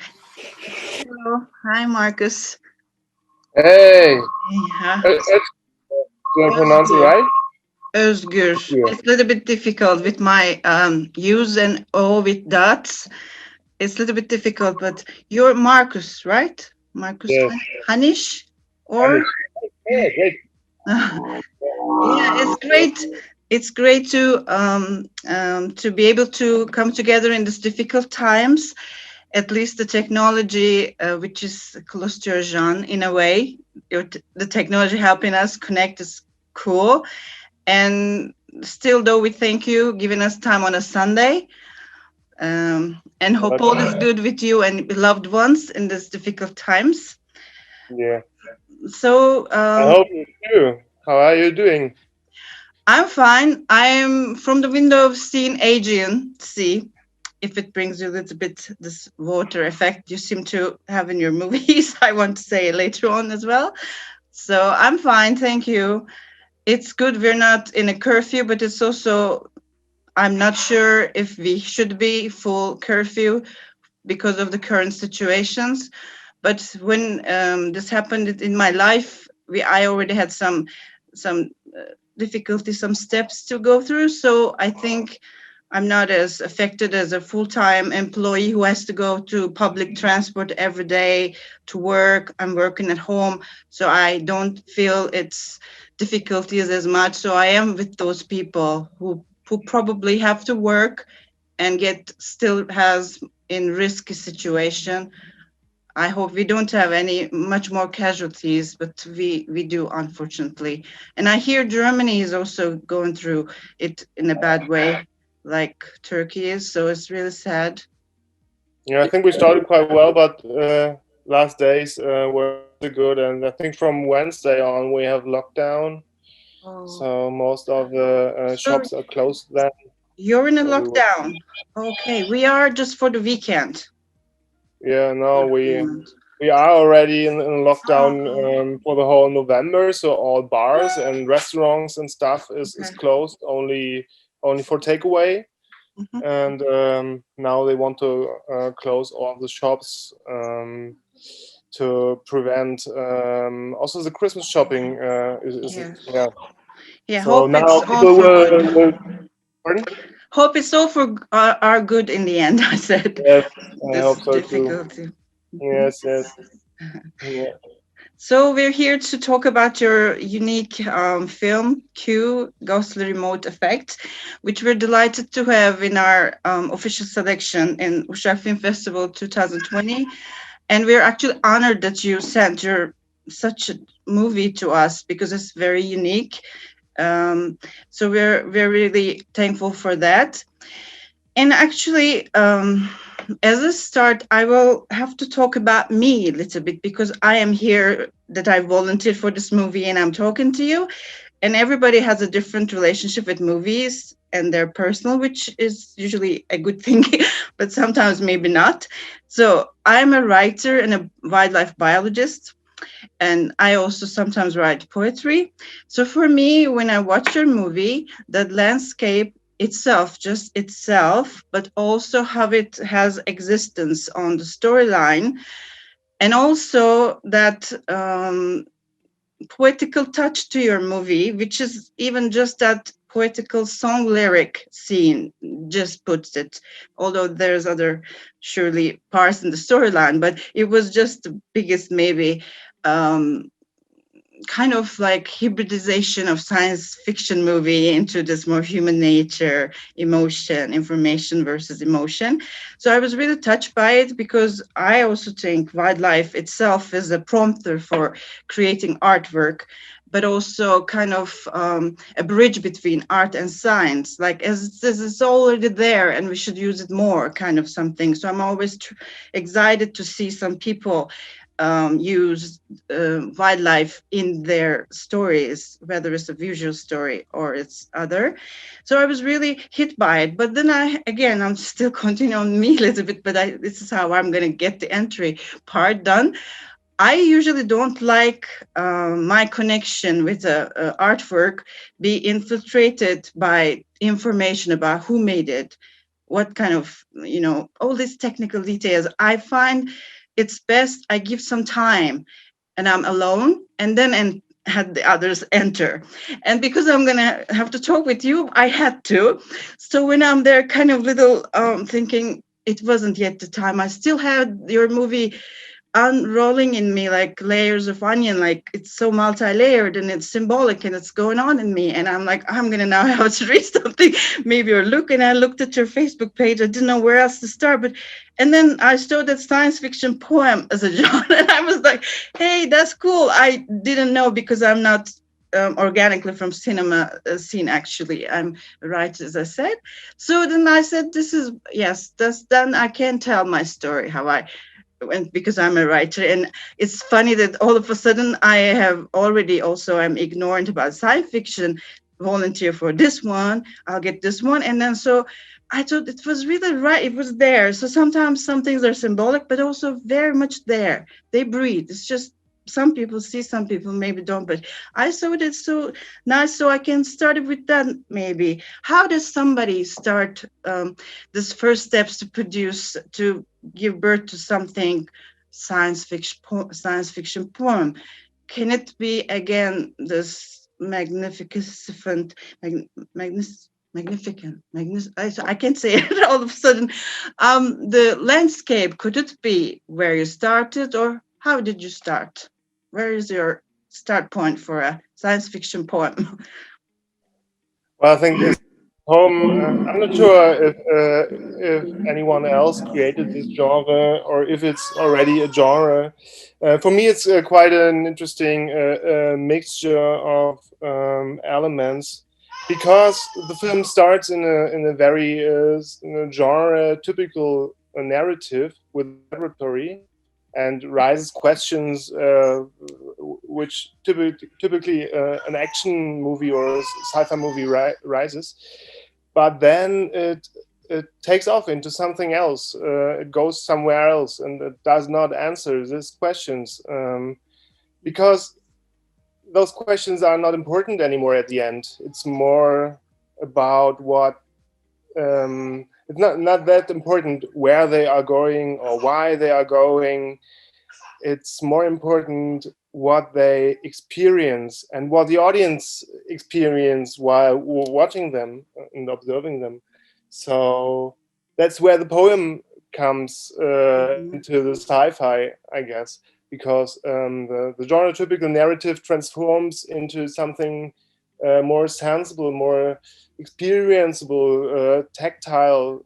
Hello. Hi, Marcus. Hey, Yeah, did I pronounce it Özgür. right? Özgür. Yeah. It's a little bit difficult with my U's and O with dots. It's a little bit difficult, but you're Marcus, right? Marcus Yes. Hanisch? Or Hanisch. Yeah, great. yeah, it's great. It's great to be able to come together in these difficult times. At least the technology, which is close to your genre in a way, the technology helping us connect is cool. And still, though, we thank you giving us time on a Sunday. And hope all is good with you and beloved ones in these difficult times. Yeah. So I hope you too. How are you doing? I'm fine. I'm from the window of seeing Aegean Sea. If it brings you a little bit this water effect you seem to have in your movies, I want to say later on as well. So I'm fine, thank you. It's good we're not in a curfew, but it's also I'm not sure if we should be full curfew because of the current situations. But when this happened in my life, I already had some difficulty, some steps to go through. So I think I'm not as affected as a full-time employee who has to go to public transport every day to work. I'm working at home, so I don't feel its difficulties as much. So I am with those people who probably have to work and get still has in risky situation. I hope we don't have any much more casualties, but we do, unfortunately. And I hear Germany is also going through it in a bad way, like Turkey is. So it's really sad. Yeah, I think we started quite well, but last days were not so good, and I think from Wednesday on we have lockdown, Oh, so most of the so shops are closed then. you're in a So we will. lockdown. Okay, we are just for the weekend. Yeah, For no, the we moment. we are already in lockdown Oh, for the whole November. So all bars and restaurants and stuff is okay. closed only for takeaway. Mhm. And now they want to close all the shops to prevent also the Christmas shopping is Yeah. yeah. Yeah. So Hope now it's all people for good. will pardon? Hope it's all for our good in the end. I said Yes, I this hope so too. difficulty. Mhm. Yes, yes, yeah. So we're here to talk about your unique film, Q, Ghostly Remote Effect, which we're delighted to have in our official selection in Uşak Film Festival 2020. And we're actually honored that you sent your such a movie to us because it's very unique. So we're really thankful for that. And actually, as a start, I will have to talk about me a little bit because I am here that I volunteered for this movie and I'm talking to you. And everybody has a different relationship with movies and their personal, which is usually a good thing, but sometimes maybe not. So I'm a writer and a wildlife biologist, and I also sometimes write poetry. So for me, when I watch your movie, that landscape itself, just itself, but also how it has existence on the storyline, and also that poetical touch to your movie, which is even just that poetical song lyric scene just puts it, although there's other surely parts in the storyline, but it was just the biggest maybe um, kind of like hybridization of science fiction movie into this more human nature, emotion, information versus emotion. So I was really touched by it because I also think wildlife itself is a prompter for creating artwork, but also kind of a bridge between art and science, like as this is already there and we should use it more, kind of something. So I'm always excited to see some people use wildlife in their stories, whether it's a visual story or it's other. So I was really hit by it. But then I'm still continuing on me a little bit, but this is how I'm going to get the entry part done. I usually don't like my connection with a artwork be infiltrated by information about who made it, what kind of, all these technical details. I find it's best I give some time and I'm alone, and then had the others enter. And because I'm gonna have to talk with you, I had to. So when I'm there, kind of little thinking it wasn't yet the time. I still had your movie unrolling in me like layers of onion, like it's so multi-layered and it's symbolic and it's going on in me, and I'm like, I'm gonna now have to read something maybe or look. And I looked at your Facebook page, I didn't know where else to start, but and then I saw that science fiction poem as a genre and I was like, hey, that's cool. I didn't know because I'm not organically from cinema scene. Actually, I'm a writer, as I said. So then I said, this is, yes, that's done. I can tell my story how I went, because I'm a writer. And it's funny that all of a sudden I have already also, I'm ignorant about science fiction, volunteer for this one, I'll get this one. And then so I thought it was really right, it was there. So sometimes some things are symbolic, but also very much there. They breathe. It's just some people see, some people maybe don't, but I saw it so nice. So I can start it with that maybe. How does somebody start this first steps to produce, to give birth to something science fiction poem? Can it be again this magnificent, magnificent, I can't say it all of a sudden. The landscape, could it be where you started, or how did you start? Where is your start point for a science fiction poem? Well, I think this poem. I'm not sure if anyone else created this genre or if it's already a genre. For me, it's quite an interesting mixture of elements, because the film starts in a very in a genre typical narrative with laboratory, and raises questions which typically an action movie or a sci-fi movie rises. But then it takes off into something else. It goes somewhere else, and it does not answer these questions, because those questions are not important anymore at the end. It's more about what. It's not that important where they are going or why they are going. It's more important what they experience and what the audience experience while watching them and observing them. So that's where the poem comes into the sci-fi, I guess, because the genre typical narrative transforms into something more sensible, more experienceable, tactile,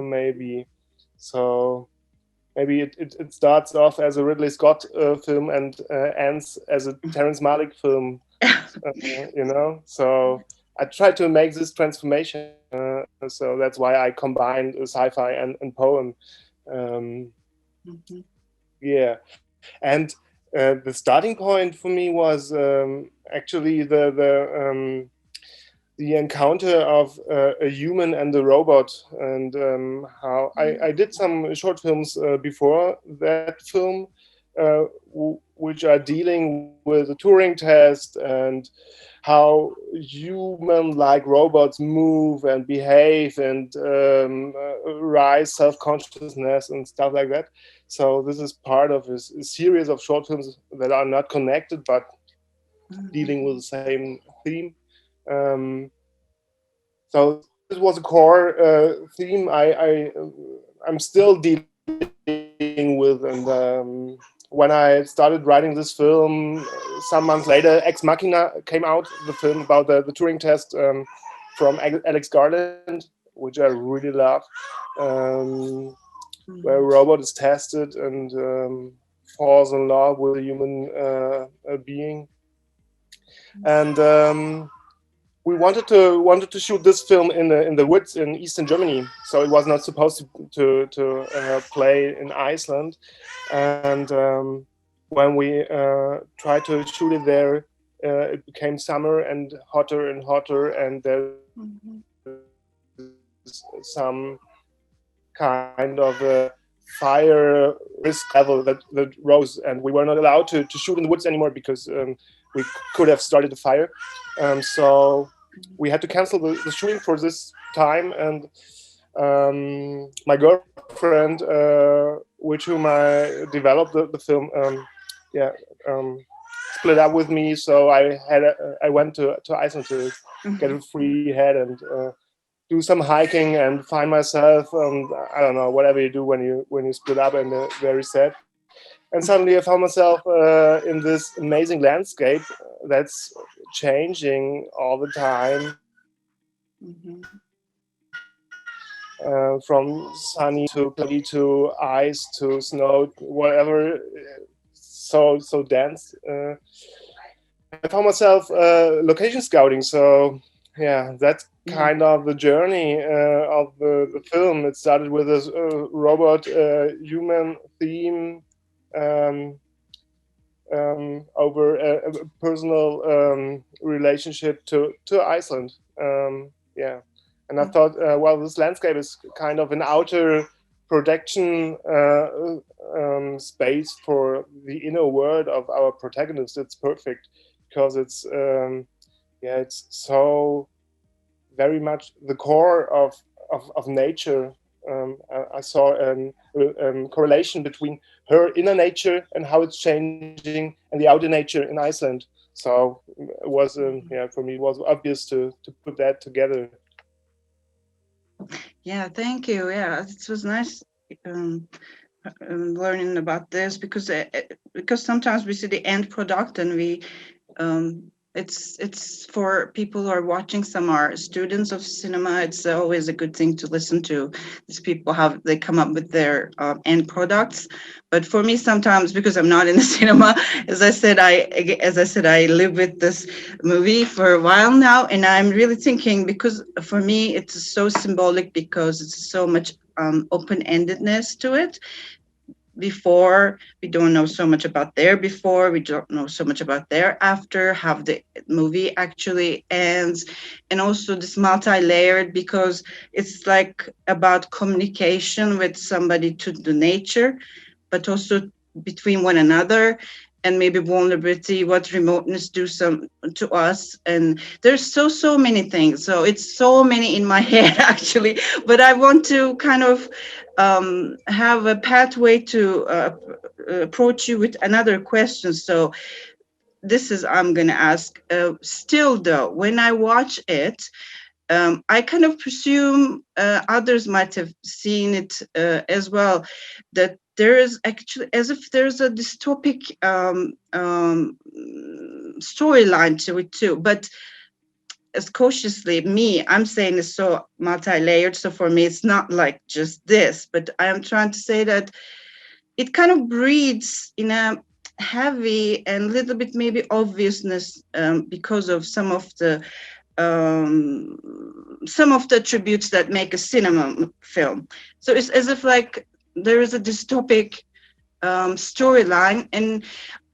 maybe. So maybe it starts off as a Ridley Scott film and ends as a Terrence Malick film, So I tried to make this transformation. So that's why I combined sci-fi and poem. Yeah, and the starting point for me was actually the encounter of a human and a robot, and how I did some short films before that film, which are dealing with the Turing test and how human-like robots move and behave and rise self-consciousness and stuff like that. So this is part of a series of short films that are not connected but dealing with the same theme. So this was a core theme I'm still dealing with, and when I started writing this film, some months later, Ex Machina came out, the film about the Turing test from Alex Garland, which I really love, where a robot is tested and falls in love with a human being, and we wanted to shoot this film in the woods in eastern Germany, so it was not supposed to play in Iceland. And when we tried to shoot it there, it became summer and hotter, and there's some kind of a fire risk level that rose, and we were not allowed to shoot in the woods anymore because we could have started a fire. So we had to cancel the shooting for this time, and my girlfriend, with whom I developed the film, split up with me. So I went to Iceland to get a free head and do some hiking and find myself. I don't know, whatever you do when you split up and very sad. And suddenly I found myself in this amazing landscape that's changing all the time. From sunny to cloudy to ice to snow, whatever, so dense. I found myself location scouting. So yeah, that's kind of the journey of the film. It started with this robot human theme over a personal relationship to Iceland. Yeah. And I thought, well, this landscape is kind of an outer projection space for the inner world of our protagonist. It's perfect because it's it's so very much the core of nature. I saw a correlation between her inner nature and how it's changing, and the outer nature in Iceland. So it was, for me, it was obvious to put that together. Yeah, thank you. Yeah, it was nice learning about this because sometimes we see the end product and we it's for people who are watching, some are students of cinema. It's always a good thing to listen to these people, how they come up with their end products. But for me, sometimes, because I'm not in the cinema, as I said, I live with this movie for a while now, and I'm really thinking, because for me it's so symbolic, because it's so much open-endedness to it. Before, we don't know so much about their before, we don't know so much about their after, how the movie actually ends, and also this multi-layered, because it's like about communication with somebody to the nature, but also between one another, and maybe vulnerability, what remoteness do some to us. And there's so many things, so it's so many in my head actually, but I want to kind of have a pathway to approach you with another question. So this is, I'm going to ask, still though, when I watch it, I kind of presume others might have seen it as well, that there is actually, as if there's a dystopic storyline to it too. But as cautiously, I'm saying it's so multi-layered. So for me, it's not like just this, but I am trying to say that it kind of breeds in a heavy and little bit maybe obviousness, because of some of the attributes that make a cinema film. So it's as if like there is a dystopic storyline, and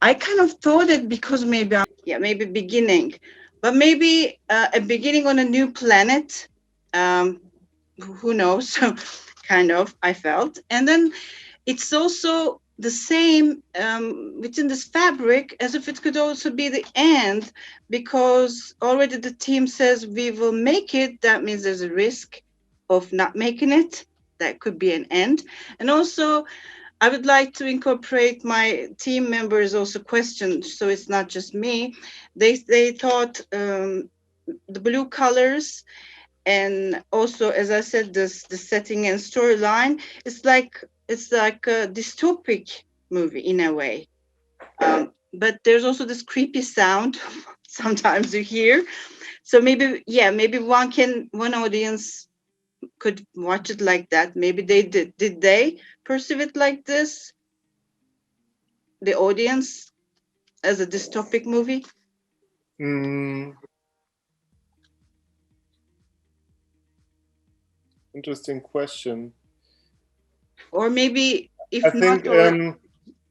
I kind of thought it because maybe maybe beginning, but maybe a beginning on a new planet. Who knows? Kind of, I felt, and then it's also the same within this fabric, as if it could also be the end, because already the team says we will make it. That means there's a risk of not making it. That could be an end. And also, I would like to incorporate my team members also questions, so it's not just me. They thought the blue colors, and also, as I said, the setting and storyline, it's like a dystopic movie in a way. But there's also this creepy sound sometimes you hear. So maybe one audience could watch it like that. Maybe they did they perceive it like this, the audience, as a dystopic movie? Interesting question. Or maybe if I think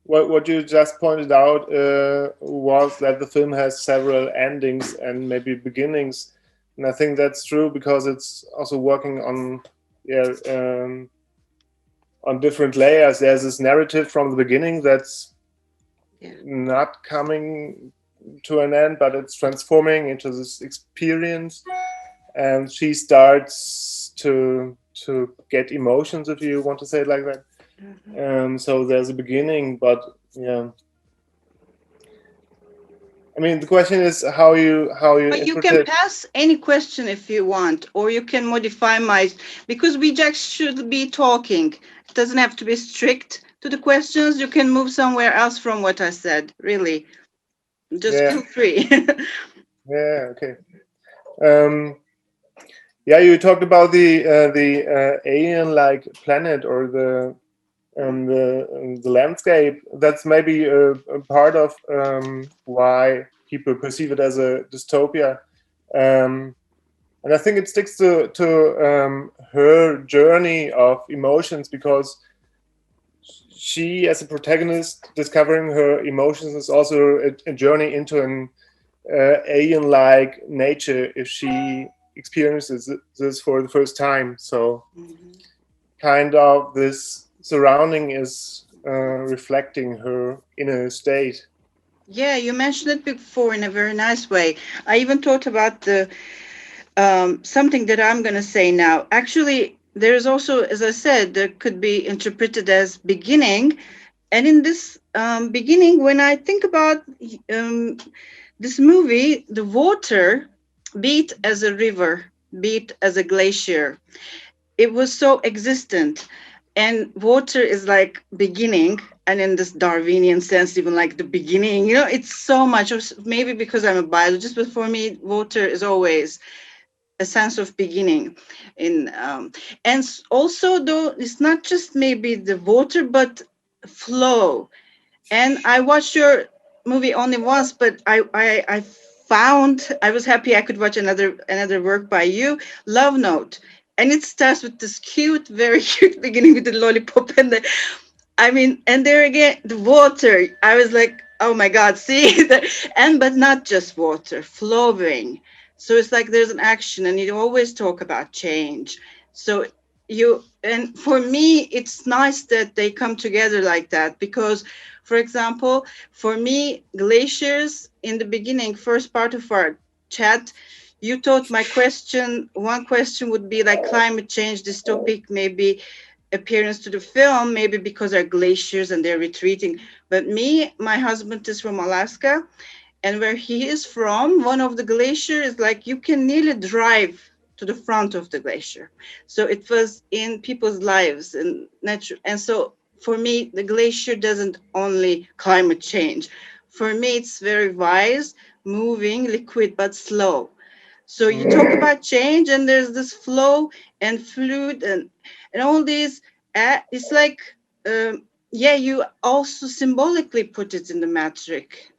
what you just pointed out was that the film has several endings and maybe beginnings, and I think that's true because it's also working on on different layers. There's this narrative from the beginning that's not coming to an end, but it's transforming into this experience, and she starts to get emotions, if you want to say it like that. So there's a beginning, but yeah. I mean, the question is how you But you can interpret. pass any question if you want, or you can modify my, because we just should be talking. It doesn't have to be strict to the questions. You can move somewhere else from what I said, really. Just Yeah, feel free. yeah, okay. Yeah, you talked about the alien-like planet, or the landscape. That's maybe a part of why people perceive it as a dystopia. And I think it sticks to her journey of emotions, because she, as a protagonist, discovering her emotions is also a journey into an alien-like nature if she experiences this for the first time. So kind of this surrounding is reflecting her inner state. Yeah, you mentioned it before in a very nice way. I even thought about the something that I'm going to say now. Actually, there's also, as I said, there could be interpreted as beginning. And in this beginning, when I think about this movie, the water, be it as a river, be it as a glacier, it was so existent. And water is like beginning, and in this Darwinian sense, even like the beginning, it's so much. Maybe because I'm a biologist, but for me, water is always a sense of beginning. And also, though, it's not just maybe the water, but flow. And I watched your movie only once, but I found I was happy I could watch another work by you, Love Note. And it starts with this cute, very cute beginning with the lollipop and and there again, the water. I was like, oh my God, see? But not just water, flowing. So it's like there's an action, and you always talk about change. So and for me, it's nice that they come together like that, because, for example, for me, glaciers in the beginning, first part of our chat, you thought one question would be like climate change, this topic, maybe appearance to the film, maybe because they're glaciers and they're retreating. But my husband is from Alaska, and where he is from, one of the glaciers is like you can nearly drive to the front of the glacier. So it was in people's lives and nature. And so for me, the glacier doesn't only climate change. For me, it's very wise, moving, liquid, but slow. So you talk about change, and there's this flow and fluid and all these. It's like, yeah, you also symbolically put it in the matrix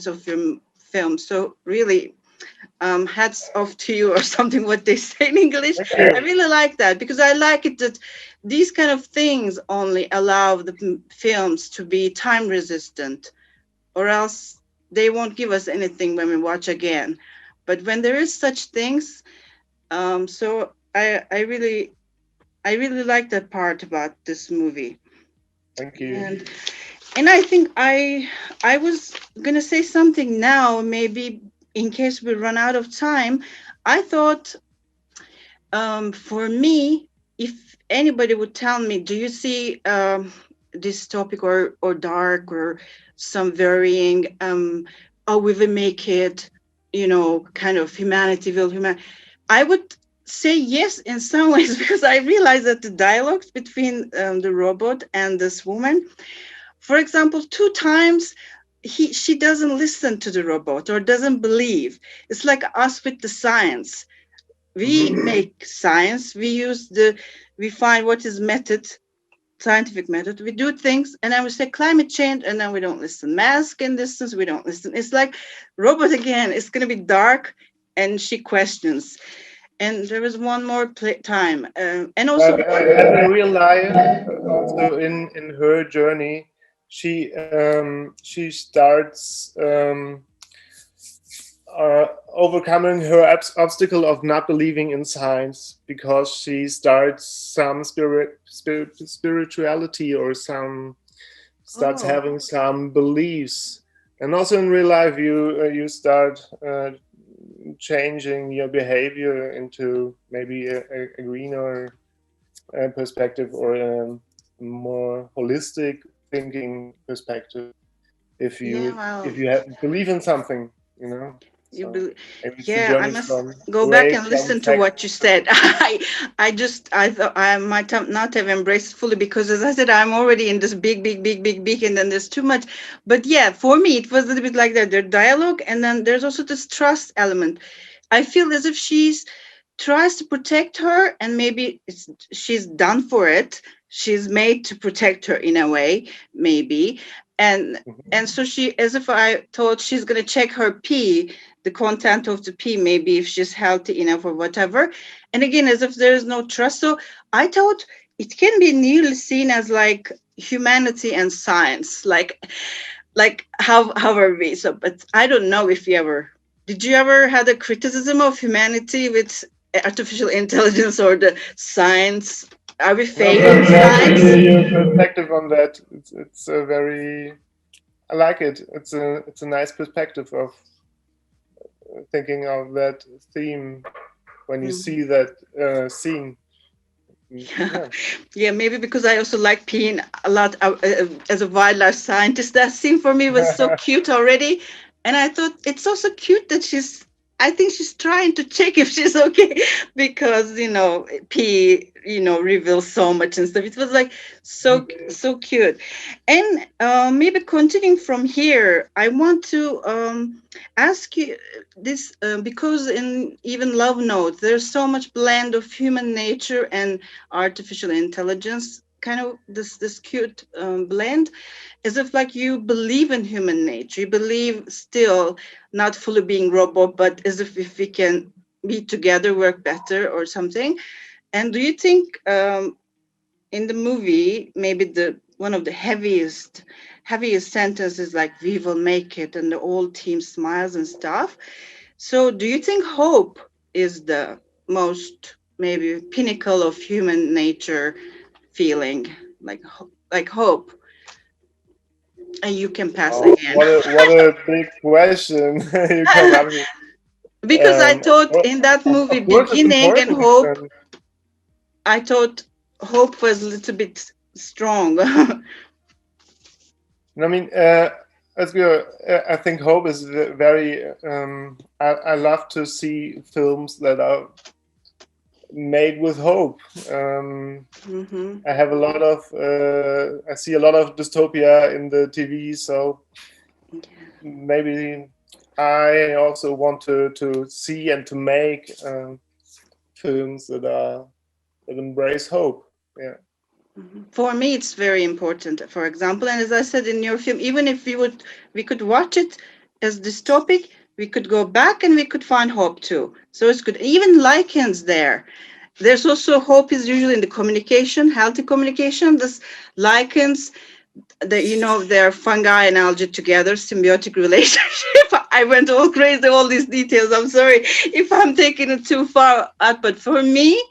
of your film. So really, hats off to you, or something. What they say in English, Thank I you. really like that, because I like it that these kind of things only allow the films to be time resistant, or else they won't give us anything when we watch again. But when there is such things, so I really like that part about this movie. Thank you. And I think I was gonna say something now, maybe in case we run out of time. I thought, for me, if anybody would tell me, do you see this topic, or dark, or some varying, oh, we will make it, kind of humanity will human, I would say yes in some ways, because I realize that the dialogues between the robot and this woman, for example, two times she doesn't listen to the robot, or doesn't believe. It's like us with the science. We make science, we find what is scientific method, we do things, and then we say climate change, and then we don't listen. Mask and distance, we don't listen. It's like robot again, it's going to be dark, and she questions. And there was one more time, and also, And in real life, also in her journey, she starts overcoming her obstacle of not believing in science because she starts some spirituality or starts Oh, having some beliefs. And also in real life, you start changing your behavior into maybe a greener perspective or a more holistic thinking perspective. If yeah, you well, believe in something, you so believe. maybe it's a Yeah, I journey must from go back great and from listen to fact. what you said. I thought I might have not have embraced fully because, as I said, I'm already in this big, and then there's too much. But yeah, for me, it was a little bit like that. There's dialogue, and then there's also this trust element. I feel as if she's tries to protect her, and maybe she's done for it. She's made to protect her in a way, maybe, and Mhm. and so she, as if I thought she's gonna check her pee, the content of the pee, maybe if she's healthy enough or whatever. And again, as if there is no trust. So I thought it can be nearly seen as like humanity and science, like how are we? So, but I don't know if you ever did you ever had a criticism of humanity with artificial intelligence or the science? Are we I'm so failing glad to science? hear your perspective on that. It's a very I like it. It's a nice perspective of thinking of that theme when you Mhm. see that scene. Yeah, Yeah. yeah, maybe because I also like peeing a lot as a wildlife scientist. That scene for me was so cute already, and I thought it's also cute that she's. I think she's trying to check if she's okay because pee reveals so much and stuff. It was like so cute, and maybe continuing from here, I want to ask you this because in even Love Note, there's so much blend of human nature and artificial intelligence, kind of this cute blend, as if like you believe in human nature, you believe still not fully being robot, but as if we can be together work better or something. And do you think in the movie maybe the one of the heaviest sentences like we will make it and the whole team smiles and stuff? So do you think hope is the most maybe pinnacle of human nature feeling, like like hope? And you can pass Oh, again. what a big question you come up with. Because I thought Well, in that movie of course, it's beginning and important. hope, I thought hope was a little bit strong. I mean, as we are, I think hope is very. I love to see films that are made with hope. Hmm. I have a lot of. I see a lot of dystopia in the TV, so maybe I also want to see and to make films that embrace hope. Yeah. For me, it's very important. For example, and as I said in your film, even if we could watch it as this topic, we could go back and we could find hope too. So it's good. Even lichens there. There's also hope is usually in the communication, healthy communication. This lichens, they're fungi and algae together, symbiotic relationship. I went all crazy, all these details. I'm sorry if I'm taking it too far out, but for me,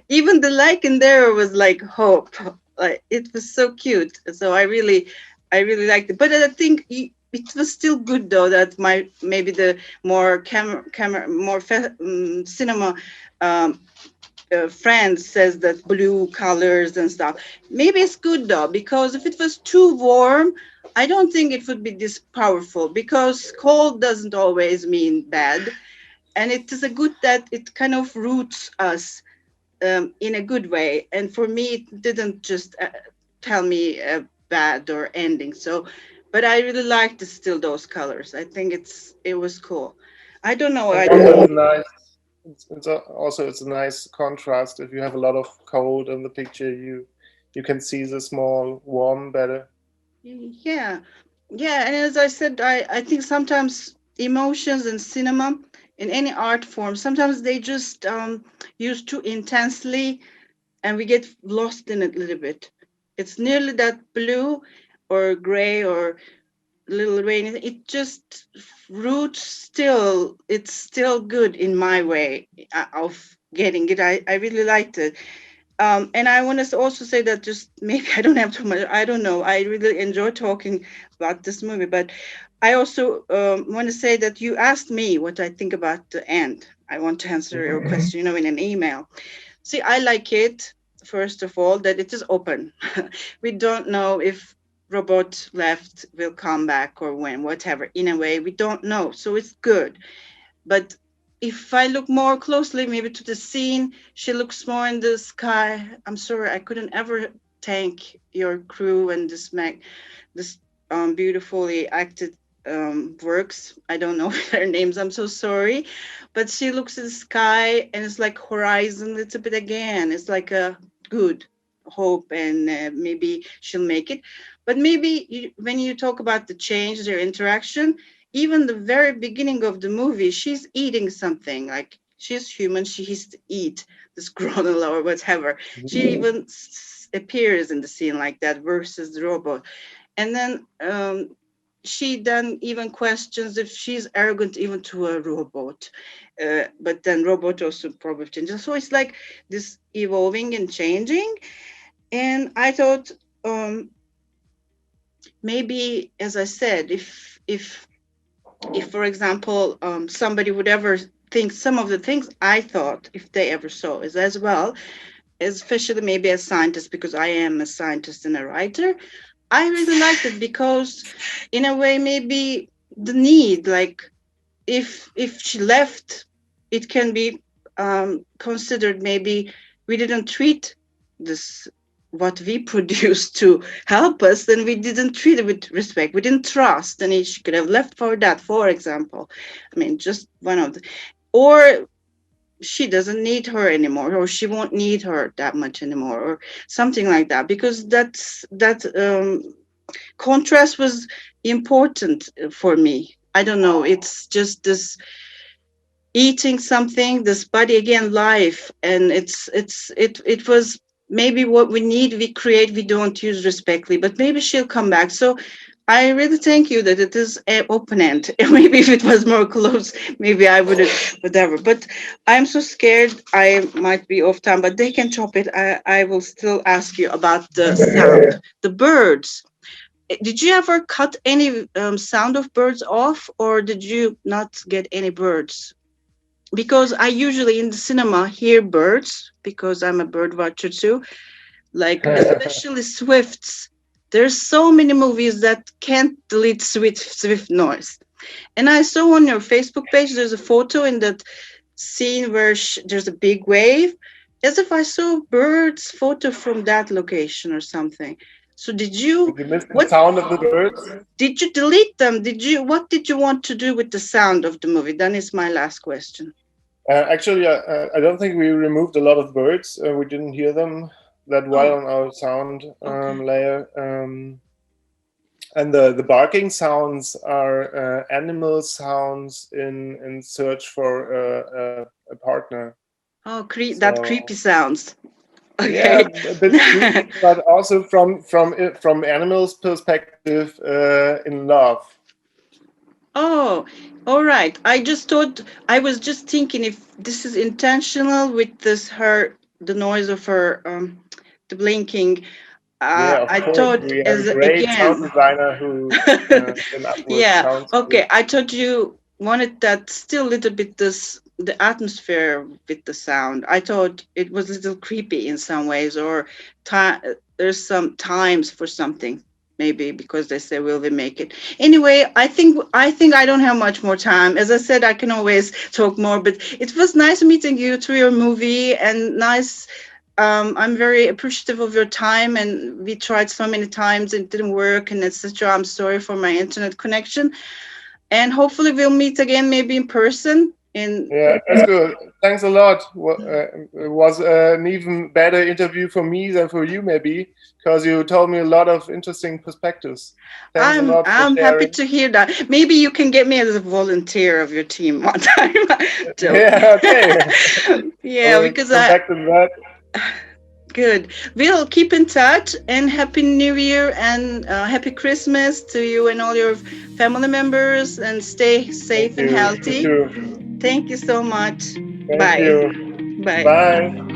even the lichen there was like hope. Like it was so cute. So I really liked it. But I think it was still good though that my maybe the more camera more cinema um, friend says that blue colors and stuff. Maybe it's good though, because if it was too warm, I don't think it would be this powerful because cold doesn't always mean bad. And it is a good that it kind of roots us in a good way. And for me, it didn't just tell me a bad or ending. So, but I really liked still those colors. I think it was cool. I don't know. And I also don't. it's nice. Also it's a nice contrast. If you have a lot of cold in the picture, you can see the small warm better. Yeah, yeah, and as I said, I think sometimes emotions in cinema, in any art form, sometimes they just use too intensely, and we get lost in it a little bit. It's nearly that blue or gray or Little Rain, it just roots still. It's still good in my way of getting it. I really liked it. And I want to also say that just maybe I don't have too much. I don't know. I really enjoy talking about this movie, but I also want to say that you asked me what I think about the end. I want to answer your question, in an email. See, I like it, first of all, that it is open. We don't know if robot left will come back or when, whatever. In a way, we don't know. So it's good. But if I look more closely, maybe to the scene, she looks more in the sky. I'm sorry, I couldn't ever thank your crew and this beautifully acted works. I don't know their names. I'm so sorry, but she looks at the sky and it's like horizon a little bit again. It's like a good hope, and maybe she'll make it. But maybe when you talk about the change, their interaction, even the very beginning of the movie, she's eating something. Like she's human, she has to eat this granola or whatever. She even appears in the scene like that versus the robot. And then she then even questions if she's arrogant even to a robot. But then robot also probably changes. So it's like this evolving and changing. And I thought maybe, as I said, if for example somebody would ever think some of the things I thought, if they ever saw is as well, especially maybe as scientists, because I am a scientist and a writer, I really liked it because in a way maybe the need, like if she left, it can be considered maybe we didn't treat this what we produced to help us, then we didn't treat it with respect, we didn't trust, and she could have left for that, for example. I mean, just one of the, or she doesn't need her anymore, or she won't need her that much anymore, or something like that, because that contrast was important for me. I don't know, it's just this eating something, this body again, life, and it was maybe what we need, we create, we don't use respectfully, but maybe she'll come back. So I really thank you that it is open end. Maybe if it was more close, maybe I would have whatever. But I'm so scared I might be off time, but they can chop it. I will still ask you about the sound, the birds. Did you ever cut any sound of birds off, or did you not get any birds? Because I usually in the cinema hear birds because I'm a bird watcher too, like especially swifts. There's so many movies that can't delete swift noise. And I saw on your Facebook page there's a photo in that scene where there's a big wave, as if I saw birds photo from that location or something. So did you, Did you miss the what sound of the birds? did you delete them? What did you want to do with the sound of the movie? That is my last question. Actually, I don't think we removed a lot of birds. We didn't hear them that well Oh, on our sound okay. layer. And the barking sounds are animal sounds in search for a partner. Oh, that So creepy sounds. yeah, Okay. a bit creepy, but also from animals' perspective, in love. Oh, all right. I just thought, I was just thinking if this is intentional with the noise of her, the blinking. Yeah, of I course, thought we have as a great sound again. designer who came up with Yeah. sounds. Okay. I thought you wanted that still a little bit the atmosphere with the sound. I thought it was a little creepy in some ways, or there's some times for something. Maybe because they say, "Will we make it?" Anyway, I think I don't have much more time. As I said, I can always talk more, but it was nice meeting you through your movie, and nice. I'm very appreciative of your time, and we tried so many times and it didn't work, and etc. I'm sorry for my internet connection, and hopefully we'll meet again, maybe in person. Yeah, that's good. Thanks a lot. It was an even better interview for me than for you, maybe, because you told me a lot of interesting perspectives. Thanks a I'm lot for I'm happy sharing. to hear that. Maybe you can get me as a volunteer of your team one time. Joke. Yeah, okay. I Yeah, will because come back to that. Good. We'll keep in touch, and Happy New Year and Happy Christmas to you and all your family members, and stay Thank safe and you. You healthy. too. Thank you so much. Thank Bye. you. Bye. Bye.